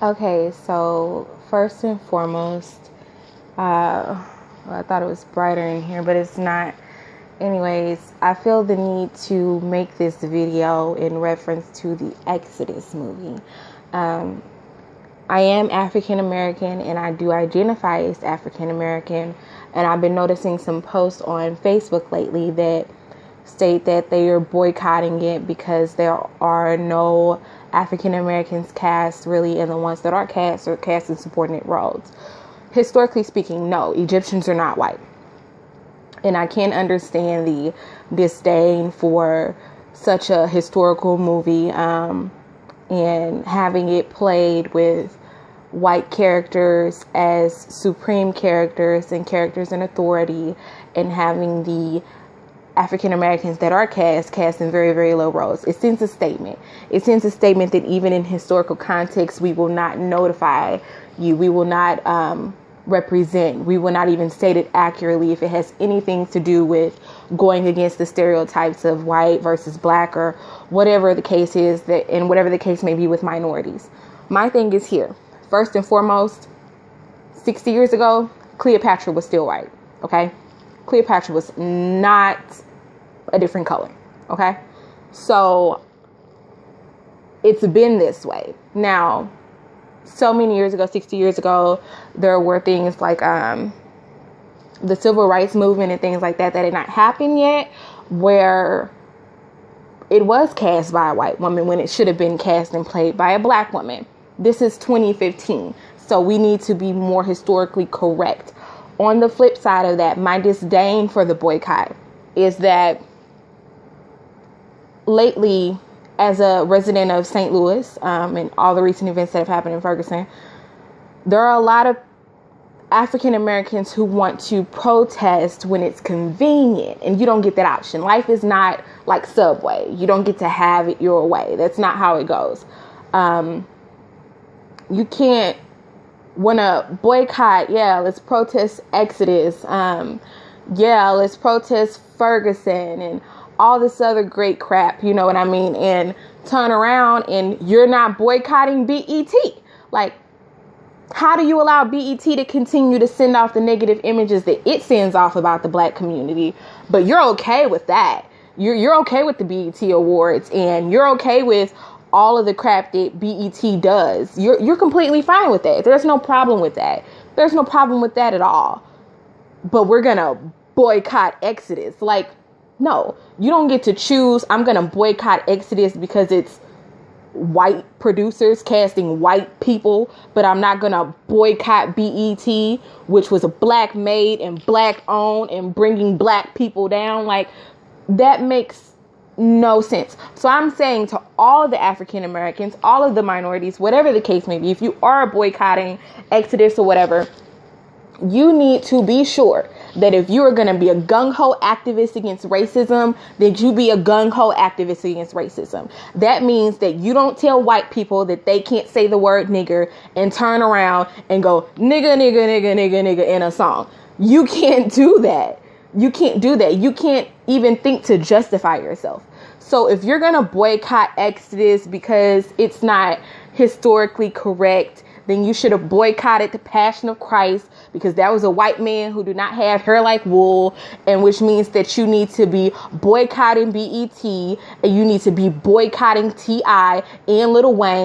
Okay, so first and foremost, I thought it was brighter in here, but it's not. Anyways, I feel the need to make this video in reference to the Exodus movie. I am African American and I do identify as African American, and I've been noticing some posts on Facebook lately that state that they are boycotting it because there are no African Americans cast really, and the ones that are cast are cast in subordinate roles. Historically speaking, no, Egyptians are not white. And I can't understand the disdain for such a historical movie and having it played with white characters as supreme characters and characters in authority, and having the African Americans that are cast in very, very low roles. It sends a statement. It sends a statement that even in historical context, we will not notify you. We will not represent. We will not even state it accurately if it has anything to do with going against the stereotypes of white versus black, or whatever the case is, that, and whatever the case may be with minorities. My thing is here. First and foremost, 60 years ago, Cleopatra was still white. Okay? Cleopatra was not a different color. Okay? So it's been this way. Now, so many years ago, 60 years ago, there were things like the civil rights movement and things like that that had not happened yet, where it was cast by a white woman when it should have been cast and played by a black woman. This is 2015, so we need to be more historically correct. On the flip side of that, my disdain for the boycott is that lately, as a resident of St. Louis and all the recent events that have happened in Ferguson, there are a lot of African Americans who want to protest when it's convenient, and you don't get that option. Life is not like Subway. You don't get to have it your way. That's not how it goes. You can't want to boycott. Yeah, let's protest Exodus. Yeah, let's protest Ferguson and all this other great crap, you know what I mean? And turn around and you're not boycotting BET. Like, how do you allow BET to continue to send off the negative images that it sends off about the black community? But you're okay with that. You're okay with the BET Awards, and you're okay with all of the crap that BET does. You're completely fine with that. There's no problem with that. There's no problem with that at all. But we're gonna boycott Exodus. Like, no, you don't get to choose. I'm gonna boycott Exodus because it's white producers casting white people, but I'm not gonna boycott BET, which was a black made and black owned and bringing black people down. Like, that makes no sense. So I'm saying to all of the African Americans, all of the minorities, whatever the case may be, if you are boycotting Exodus or whatever, you need to be sure that if you are going to be a gung-ho activist against racism, that you be a gung-ho activist against racism. That means that you don't tell white people that they can't say the word nigger and turn around and go nigga, nigga, nigga, nigga, nigga in a song. You can't do that. You can't do that. You can't even think to justify yourself. So if you're going to boycott Exodus because it's not historically correct, then you should have boycotted the Passion of Christ, because that was a white man who did not have hair like wool, and which means that you need to be boycotting BET, and you need to be boycotting T.I. and Lil Wayne.